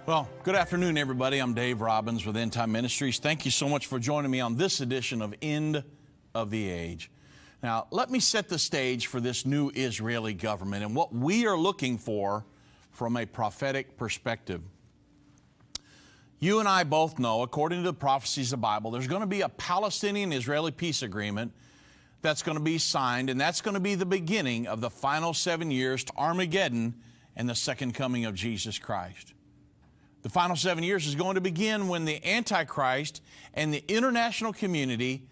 Well, good afternoon, everybody. I'm Dave Robbins with End Time Ministries. Thank you so much for joining me on this edition of End of the Age. Now, let me set the stage for this new Israeli government and what we are looking for from a prophetic perspective. You and I both know, according to the prophecies of the Bible, there's going to be a Palestinian-Israeli peace agreement that's going to be signed, and that's going to be the beginning of the final 7 years to Armageddon and the second coming of Jesus Christ. The final 7 years is going to begin when the Antichrist and the international community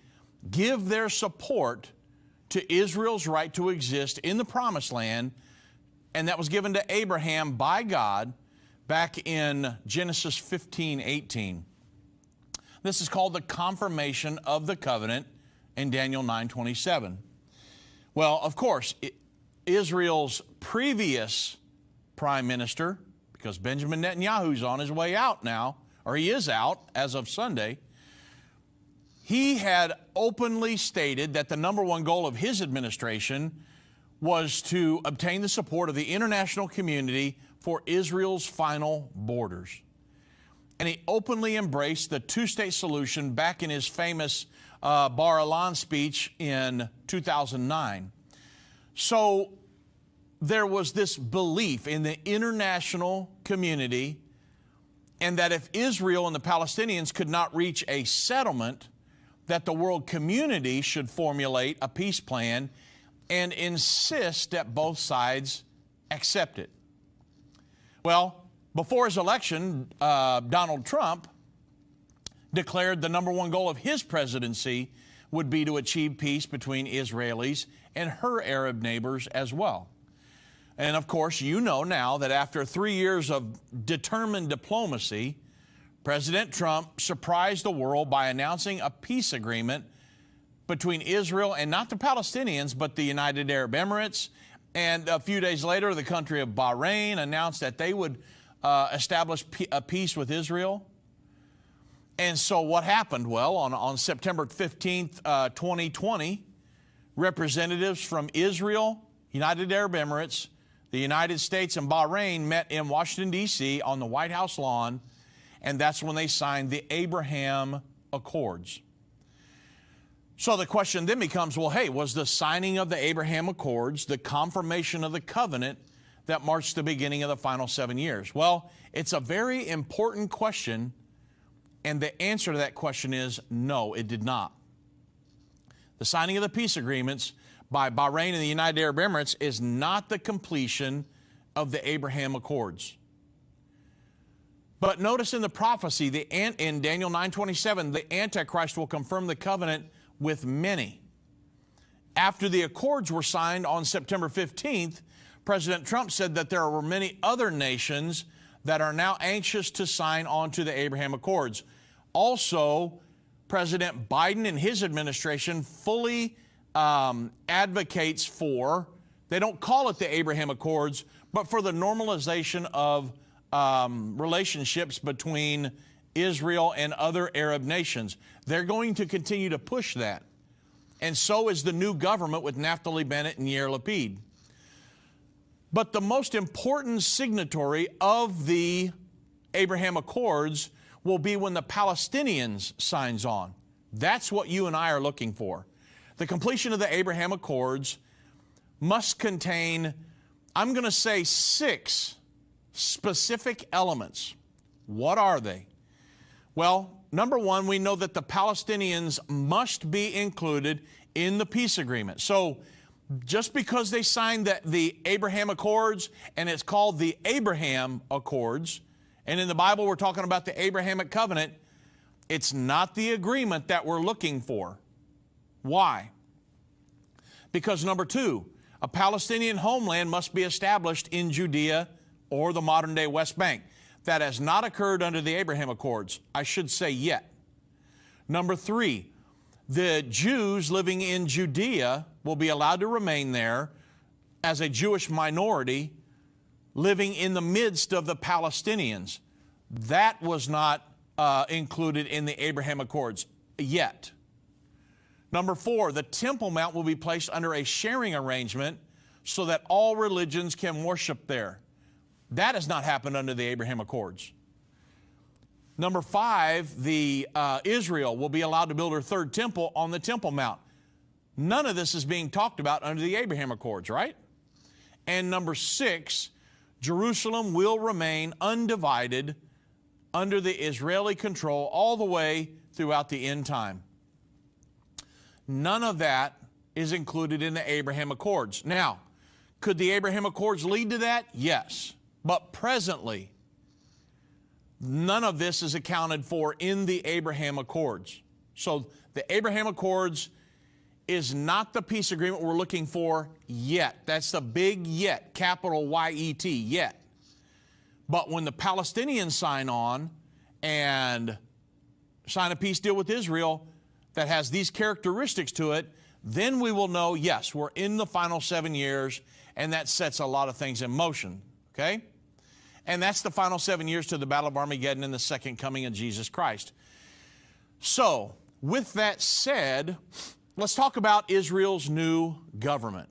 give their support to Israel's right to exist in the Promised Land, and that was given to Abraham by God back in Genesis 15:18. This is called the confirmation of the covenant in Daniel 9:27. Well, of course, Israel's previous prime minister, because Benjamin Netanyahu's on his way out now, or he is out as of Sunday, he had openly stated that the number one goal of his administration was to obtain the support of the international community for Israel's final borders. And he openly embraced the two-state solution back in his famous Bar Ilan speech in 2009. So there was this belief in the international community, and that if Israel and the Palestinians could not reach a settlement, that the world community should formulate a peace plan and insist that both sides accept it. Well, before his election, Donald Trump declared the number one goal of his presidency would be to achieve peace between Israelis and her Arab neighbors as well. And of course, you know now that after 3 years of determined diplomacy, President Trump surprised the world by announcing a peace agreement between Israel and not the Palestinians, but the United Arab Emirates. And a few days later, the country of Bahrain announced that they would establish a peace with Israel. And so what happened? Well, on September 15th, 2020, representatives from Israel, United Arab Emirates, the United States, and Bahrain met in Washington, D.C. on the White House lawn, and that's when they signed the Abraham Accords. So the question then becomes, well, hey, was the signing of the Abraham Accords the confirmation of the covenant that marked the beginning of the final 7 years? Well, it's a very important question, and the answer to that question is no, it did not. The signing of the peace agreements by Bahrain and the United Arab Emirates is not the completion of the Abraham Accords. But notice in the prophecy, in Daniel 9:27, the Antichrist will confirm the covenant with many. After the accords were signed on September 15th, President Trump said that there were many other nations that are now anxious to sign on to the Abraham Accords. Also, President Biden and his administration fully advocates for, they don't call it the Abraham Accords, but for the normalization of relationships between Israel and other Arab nations. They're going to continue to push that. And so is the new government with Naftali Bennett and Yair Lapid. But the most important signatory of the Abraham Accords will be when the Palestinians signs on. That's what you and I are looking for. The completion of the Abraham Accords must contain, I'm going to say, 6 specific elements. What are they? Well, number one, we know that the Palestinians must be included in the peace agreement. So just because they signed the Abraham Accords, and it's called the Abraham Accords, and in the Bible we're talking about the Abrahamic covenant, it's not the agreement that we're looking for. Why? Because number two, a Palestinian homeland must be established in Judea or the modern-day West Bank. That has not occurred under the Abraham Accords, I should say yet. Number three, the Jews living in Judea will be allowed to remain there as a Jewish minority living in the midst of the Palestinians. That was not included in the Abraham Accords yet. Number four, the Temple Mount will be placed under a sharing arrangement so that all religions can worship there. That has not happened under the Abraham Accords. Number 5, Israel will be allowed to build her third temple on the Temple Mount. None of this is being talked about under the Abraham Accords, right? And number 6, Jerusalem will remain undivided under the Israeli control all the way throughout the end time. None of that is included in the Abraham Accords. Now, could the Abraham Accords lead to that? Yes. But presently, none of this is accounted for in the Abraham Accords. So the Abraham Accords is not the peace agreement we're looking for yet. That's the big yet, capital Y-E-T, yet. But when the Palestinians sign on and sign a peace deal with Israel that has these characteristics to it, then we will know, yes, we're in the final 7 years, and that sets a lot of things in motion, okay? And that's the final 7 years to the Battle of Armageddon and the second coming of Jesus Christ. So, with that said, let's talk about Israel's new government.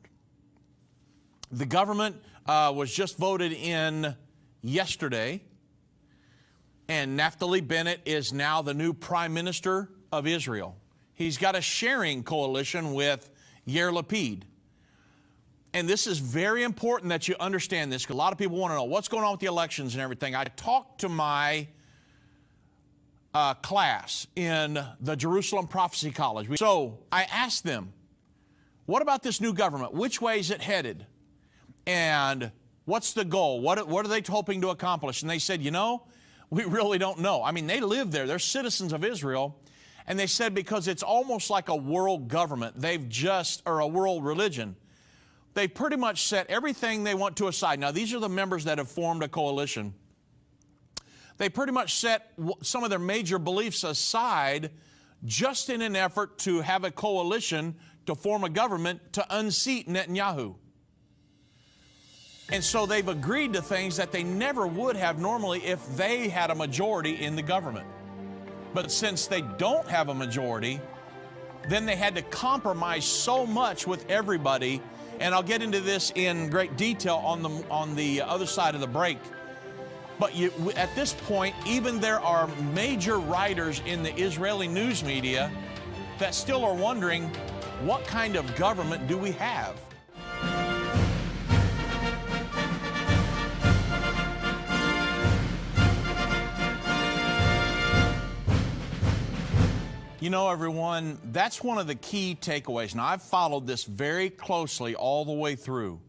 The government was just voted in yesterday, and Naftali Bennett is now the new Prime Minister of Israel. He's got a sharing coalition with Yair Lapid. And this is very important that you understand this, because a lot of people want to know what's going on with the elections and everything. I talked to my class in the Jerusalem Prophecy College. So I asked them, what about this new government? Which way is it headed? And what's the goal? What are they hoping to accomplish? And they said, you know, we really don't know. I mean, they live there. They're citizens of Israel. And they said because it's almost like a world government. Or a world religion. They pretty much set everything they want to aside. Now, these are the members that have formed a coalition. They pretty much set some of their major beliefs aside just in an effort to have a coalition to form a government to unseat Netanyahu. And so they've agreed to things that they never would have normally if they had a majority in the government. But since they don't have a majority, then they had to compromise so much with everybody. And I'll get into this in great detail on the other side of the break. But at this point, even there are major writers in the Israeli news media that still are wondering, what kind of government do we have? You know, everyone, that's one of the key takeaways. Now, I've followed this very closely all the way through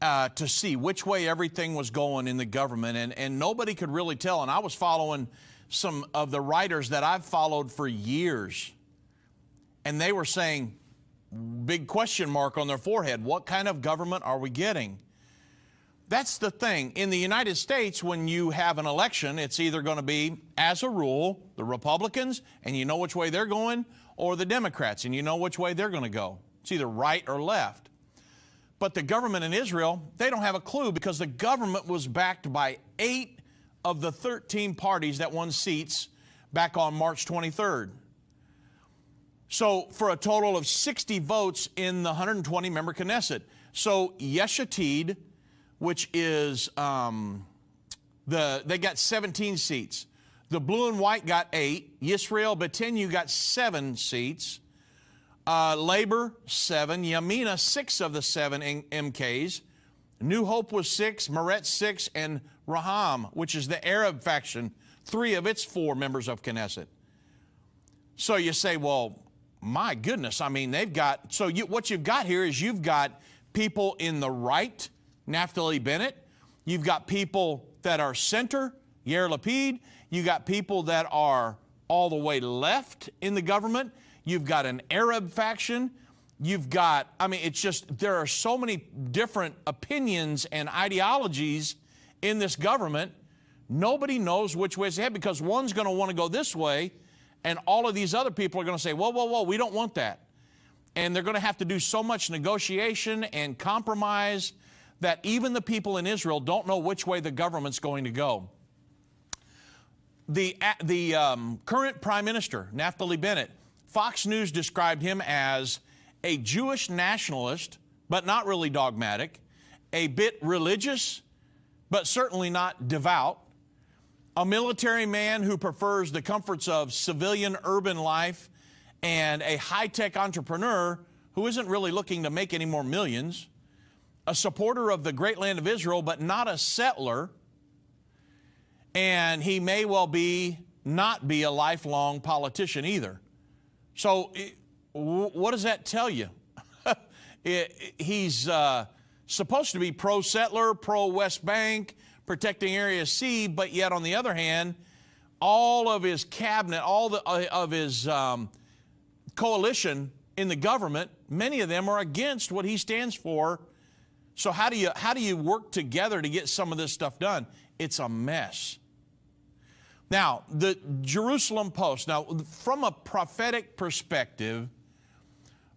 to see which way everything was going in the government, and nobody could really tell. And I was following some of the writers that I've followed for years, and they were saying, big question mark on their forehead, what kind of government are we getting? That's the thing. In the United States, when you have an election, it's either going to be, as a rule, the Republicans, and you know which way they're going, or the Democrats, and you know which way they're going to go. It's either right or left. But the government in Israel, they don't have a clue, because the government was backed by 8 of the 13 parties that won seats back on March 23rd. So for a total of 60 votes in the 120-member Knesset. So Yesh Atid, which is, they got 17 seats. The blue and white got 8. Yisrael B'Tenu got 7 seats. Labor, 7. Yamina, 6 of the 7 MKs. New Hope was 6. Meretz, 6. And Raham, which is the Arab faction, 3 of its 4 members of Knesset. So you say, well, my goodness, I mean, they've got, so what you've got here is you've got people in the right, Naftali Bennett. You've got people that are center, Yair Lapid. You've got people that are all the way left in the government. You've got an Arab faction. You've got, I mean, it's just, there are so many different opinions and ideologies in this government. Nobody knows which way it's headed, because one's going to want to go this way, and all of these other people are going to say, whoa, whoa, whoa, we don't want that. And they're going to have to do so much negotiation and compromise that even the people in Israel don't know which way the government's going to go. The current Prime Minister, Naftali Bennett, Fox News described him as a Jewish nationalist, but not really dogmatic, a bit religious, but certainly not devout, a military man who prefers the comforts of civilian urban life, and a high-tech entrepreneur who isn't really looking to make any more millions, a supporter of the great land of Israel, but not a settler, and he may well not be a lifelong politician either. So what does that tell you? He's supposed to be pro-settler, pro-West Bank, protecting Area C, but yet on the other hand, all of his cabinet, of his coalition in the government, many of them are against what he stands for. So how do you work together to get some of this stuff done? It's a mess. Now, the Jerusalem Post. Now, from a prophetic perspective,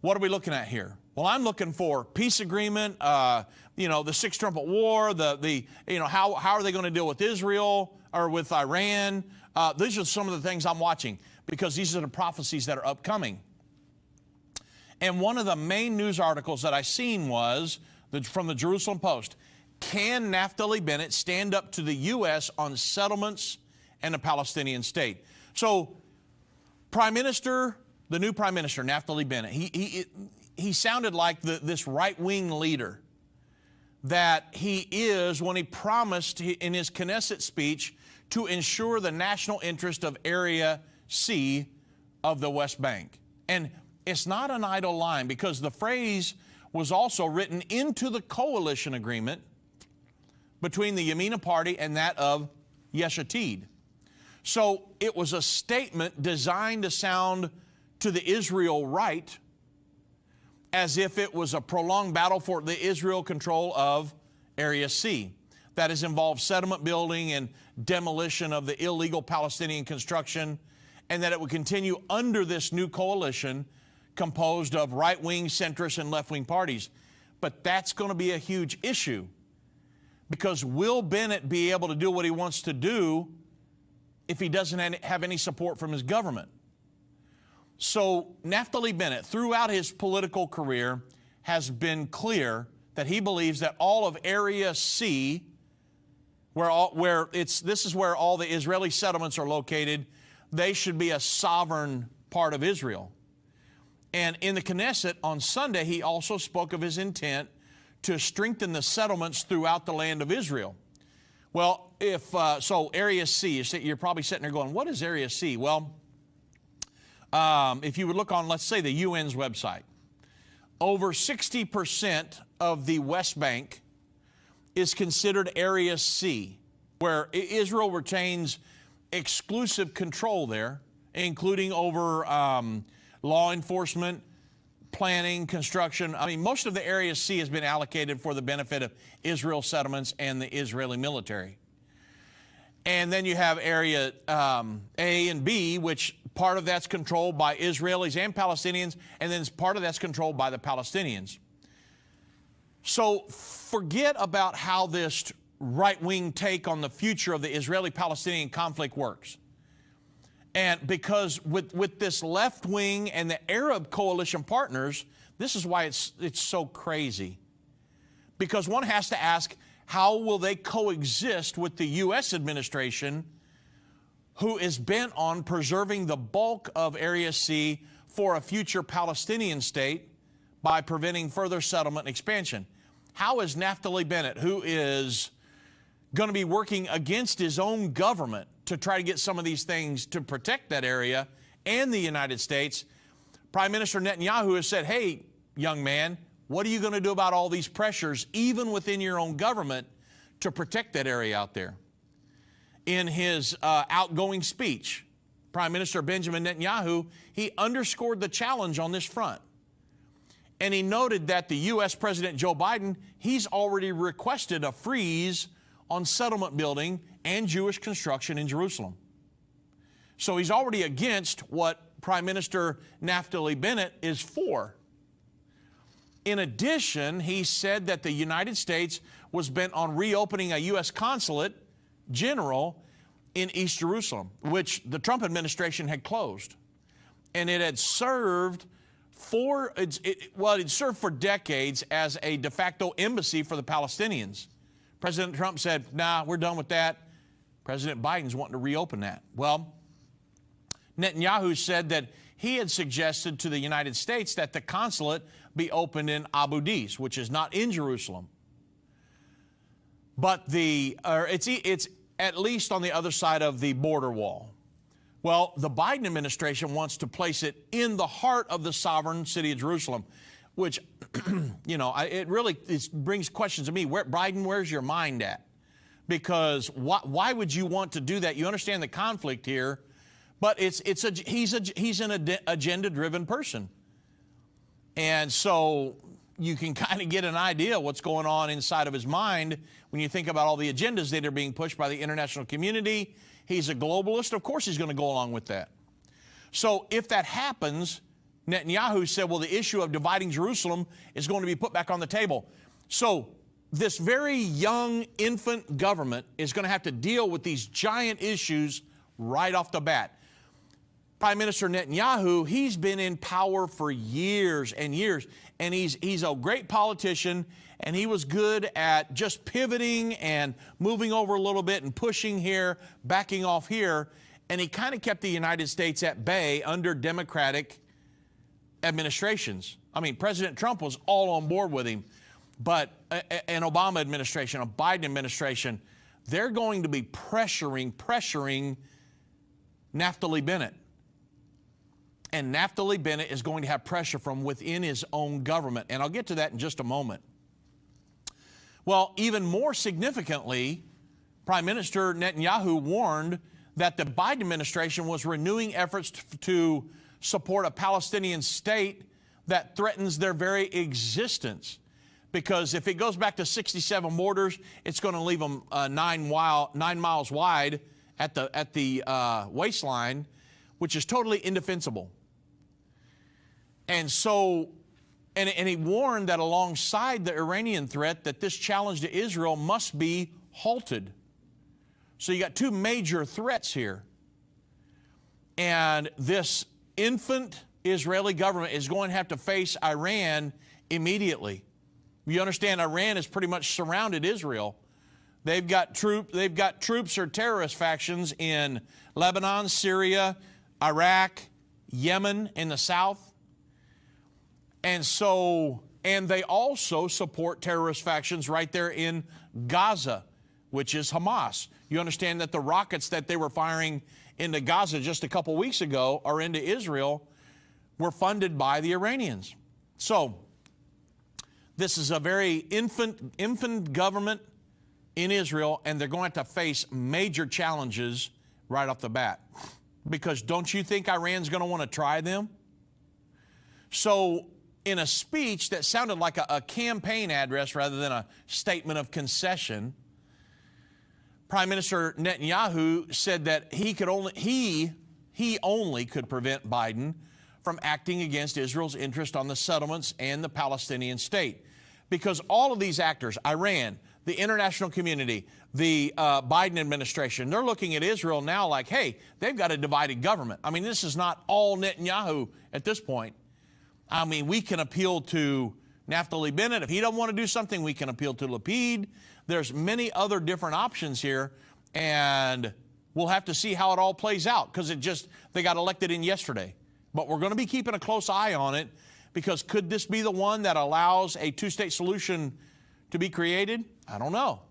what are we looking at here? Well, I'm looking for peace agreement, the Sixth Trumpet War, how are they going to deal with Israel or with Iran? These are some of the things I'm watching because these are the prophecies that are upcoming. And one of the main news articles that I seen was from the Jerusalem Post. Can Naftali Bennett stand up to the U.S. on settlements and a Palestinian state? So, the new Prime Minister, Naftali Bennett, he sounded like this right-wing leader that he is when he promised in his Knesset speech to ensure the national interest of Area C of the West Bank. And it's not an idle line because the phrase was also written into the coalition agreement between the Yamina Party and that of Yesh Atid. So it was a statement designed to sound to the Israel right as if it was a prolonged battle for the Israel control of Area C. That has involved settlement building and demolition of the illegal Palestinian construction, and that it would continue under this new coalition composed of right-wing, centrist, and left-wing parties. But that's going to be a huge issue because will Bennett be able to do what he wants to do if he doesn't have any support from his government? So Naftali Bennett, throughout his political career, has been clear that he believes that all of Area C, this is where all the Israeli settlements are located, they should be a sovereign part of Israel. And in the Knesset on Sunday, he also spoke of his intent to strengthen the settlements throughout the land of Israel. Well, so Area C, you're probably sitting there going, what is Area C? Well, if you would look on, let's say, the UN's website, over 60% of the West Bank is considered Area C, where Israel retains exclusive control there, including over law enforcement, planning, construction. I mean, most of the Area C has been allocated for the benefit of Israel settlements and the Israeli military. And then you have Area A and B, which part of that's controlled by Israelis and Palestinians, and then part of that's controlled by the Palestinians. So forget about how this right-wing take on the future of the Israeli-Palestinian conflict works. And because with this left wing and the Arab coalition partners, this is why it's so crazy. Because one has to ask, how will they coexist with the U.S. administration, who is bent on preserving the bulk of Area C for a future Palestinian state by preventing further settlement and expansion? How is Naftali Bennett, who is going to be working against his own government to try to get some of these things to protect that area and the United States, Prime Minister Netanyahu has said, hey, young man, what are you going to do about all these pressures, even within your own government, to protect that area out there? In his outgoing speech, Prime Minister Benjamin Netanyahu, he underscored the challenge on this front. And he noted that the U.S. President Joe Biden, he's already requested a freeze on settlement building and Jewish construction in Jerusalem. So he's already against what Prime Minister Naftali Bennett is for. In addition, he said that the United States was bent on reopening a U.S. consulate general in East Jerusalem, which the Trump administration had closed. And it had served it served for decades as a de facto embassy for the Palestinians. President Trump said, nah, we're done with that. President Biden's wanting to reopen that. Well, Netanyahu said that he had suggested to the United States that the consulate be opened in Abu Dis, which is not in Jerusalem. But it's at least on the other side of the border wall. Well, the Biden administration wants to place it in the heart of the sovereign city of Jerusalem, which, you know, it brings questions to me. Biden, where's your mind at? Because why would you want to do that? You understand the conflict here, but he's an agenda-driven person. And so you can kind of get an idea what's going on inside of his mind when you think about all the agendas that are being pushed by the international community. He's a globalist. Of course he's going to go along with that. So if that happens, Netanyahu said, well, the issue of dividing Jerusalem is going to be put back on the table. So this very young infant government is going to have to deal with these giant issues right off the bat. Prime Minister Netanyahu, he's been in power for years and years, and he's a great politician, and he was good at just pivoting and moving over a little bit and pushing here, backing off here, and he kind of kept the United States at bay under Democratic administrations. I mean, President Trump was all on board with him, but an Obama administration, a Biden administration, they're going to be pressuring Naftali Bennett. And Naftali Bennett is going to have pressure from within his own government. And I'll get to that in just a moment. Well, even more significantly, Prime Minister Netanyahu warned that the Biden administration was renewing efforts to support a Palestinian state that threatens their very existence. Because if it goes back to 67 borders, it's going to leave them 9 miles wide at the waistline, which is totally indefensible. And so, and he warned that alongside the Iranian threat, that this challenge to Israel must be halted. So you got two major threats here. And this infant Israeli government is going to have to face Iran immediately. You understand, Iran has pretty much surrounded Israel. They've got troops or terrorist factions in Lebanon, Syria, Iraq, Yemen in the south. And they also support terrorist factions right there in Gaza, which is Hamas. You understand that the rockets that they were firing into Gaza just a couple weeks ago or into Israel were funded by the Iranians. So this is a very infant government in Israel, and they're going to have to face major challenges right off the bat. Because don't you think Iran's going to want to try them? So in a speech that sounded like a campaign address rather than a statement of concession, Prime Minister Netanyahu said that he only could prevent Biden from acting against Israel's interest on the settlements and the Palestinian state. Because all of these actors, Iran, the international community, the Biden administration, they're looking at Israel now like, hey, they've got a divided government. I mean, this is not all Netanyahu at this point. I mean, we can appeal to Naftali Bennett. If he doesn't want to do something, we can appeal to Lapid. There's many other different options here, and we'll have to see how it all plays out because they got elected in yesterday. But we're going to be keeping a close eye on it because could this be the one that allows a two-state solution to be created? I don't know.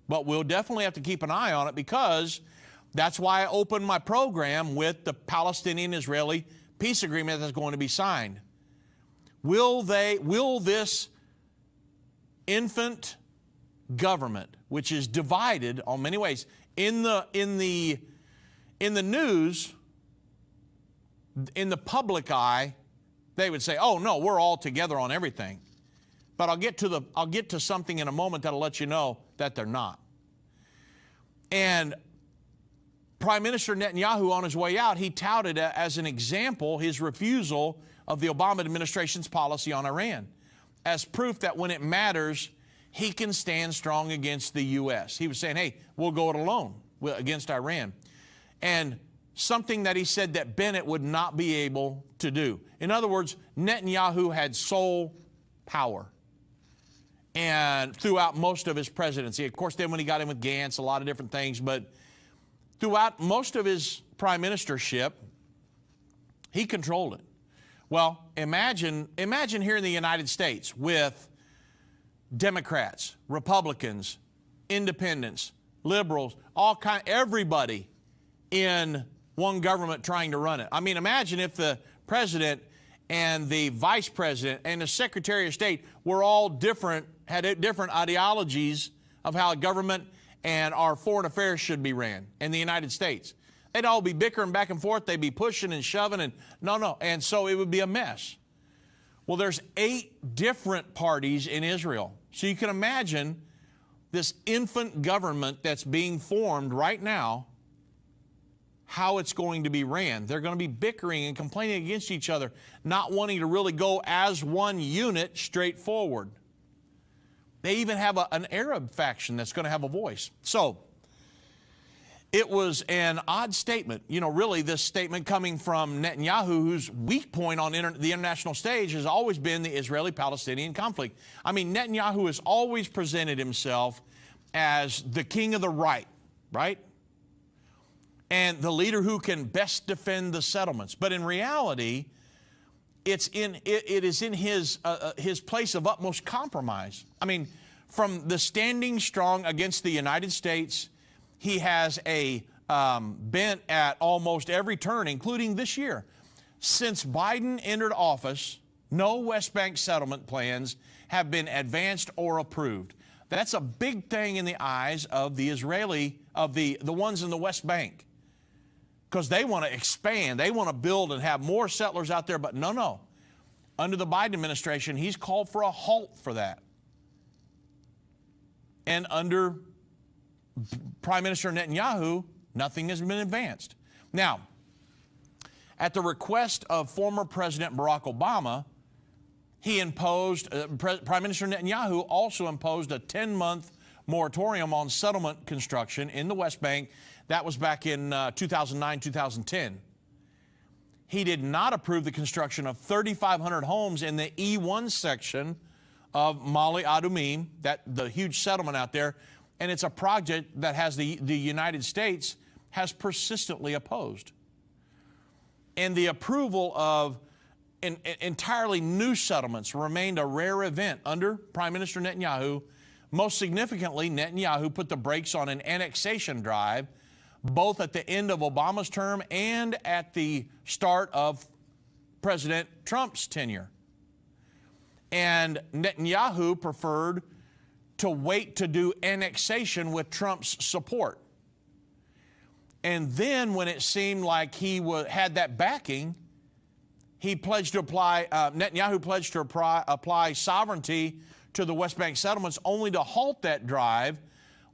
But we'll definitely have to keep an eye on it because that's why I opened my program with the Palestinian-Israeli peace agreement that's going to be signed. Will this infant government, which is divided on many ways, in the news, in the public eye, they would say, "Oh no, we're all together on everything." But I'll get to something in a moment that'll let you know that they're not. And Prime Minister Netanyahu, on his way out, he touted as an example his refusal of the Obama administration's policy on Iran as proof that when it matters, he can stand strong against the U.S. He was saying, hey, we'll go it alone against Iran. And something that he said that Bennett would not be able to do. In other words, Netanyahu had sole power. and throughout most of his presidency. Of course, then when he got in with Gantz, a lot of different things, but throughout most of his prime ministership, he controlled it. Well, imagine here in the United States with Democrats, Republicans, independents, liberals, everybody in one government trying to run it. I mean, imagine if the president and the vice president and the secretary of state were all different, had different ideologies of how a government and our foreign affairs should be ran in the United States. They'd all be bickering back and forth. They'd be pushing and shoving and no. And so it would be a mess. Well, there's 8 different parties in Israel. So you can imagine this infant government that's being formed right now, how it's going to be ran. They're going to be bickering and complaining against each other, not wanting to really go as one unit straight forward. They even have an Arab faction that's going to have a voice. So it was an odd statement. You know, really this statement coming from Netanyahu, whose weak point on the international stage has always been the Israeli-Palestinian conflict. I mean, Netanyahu has always presented himself as the king of the right? And the leader who can best defend the settlements. But in reality, it is in his place of utmost compromise. I mean, from the standing strong against the United States, he has a bent at almost every turn, including this year. Since Biden entered office, no West Bank settlement plans have been advanced or approved. That's a big thing in the eyes of the the ones in the West Bank, because they want to expand. They want to build and have more settlers out there. But no. Under the Biden administration, he's called for a halt for that. And under Prime Minister Netanyahu, nothing has been advanced. Now, at the request of former President Barack Obama, he imposed, Prime Minister Netanyahu also imposed a 10-month moratorium on settlement construction in the West Bank. That was back in 2009, 2010. He did not approve the construction of 3,500 homes in the E1 section of Ma'ale Adumim, the huge settlement out there. And it's a project that the United States has persistently opposed. And the approval of entirely new settlements remained a rare event under Prime Minister Netanyahu. Most significantly, Netanyahu put the brakes on an annexation drive, both at the end of Obama's term and at the start of President Trump's tenure. And Netanyahu preferred to wait to do annexation with Trump's support. And then when it seemed like he had that backing, he pledged to apply, Netanyahu pledged to apply sovereignty to the West Bank settlements, only to halt that drive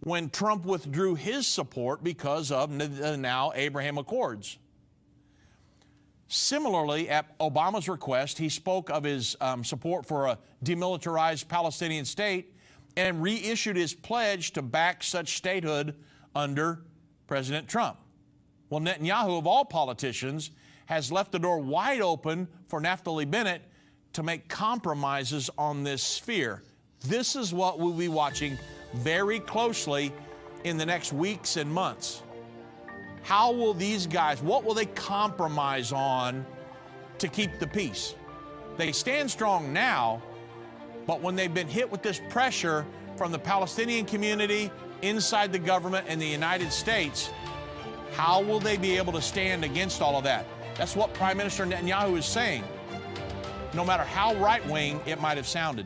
when Trump withdrew his support because of the now Abraham Accords. Similarly, at Obama's request, he spoke of his support for a demilitarized Palestinian state and reissued his pledge to back such statehood under President Trump. Well, Netanyahu, of all politicians, has left the door wide open for Naftali Bennett to make compromises on this sphere. This is what we'll be watching very closely in the next weeks and months. How will these guys, what will they compromise on to keep the peace? They stand strong now, but when they've been hit with this pressure from the Palestinian community, inside the government, and the United States, how will they be able to stand against all of that? That's what Prime Minister Netanyahu is saying, no matter how right-wing it might have sounded.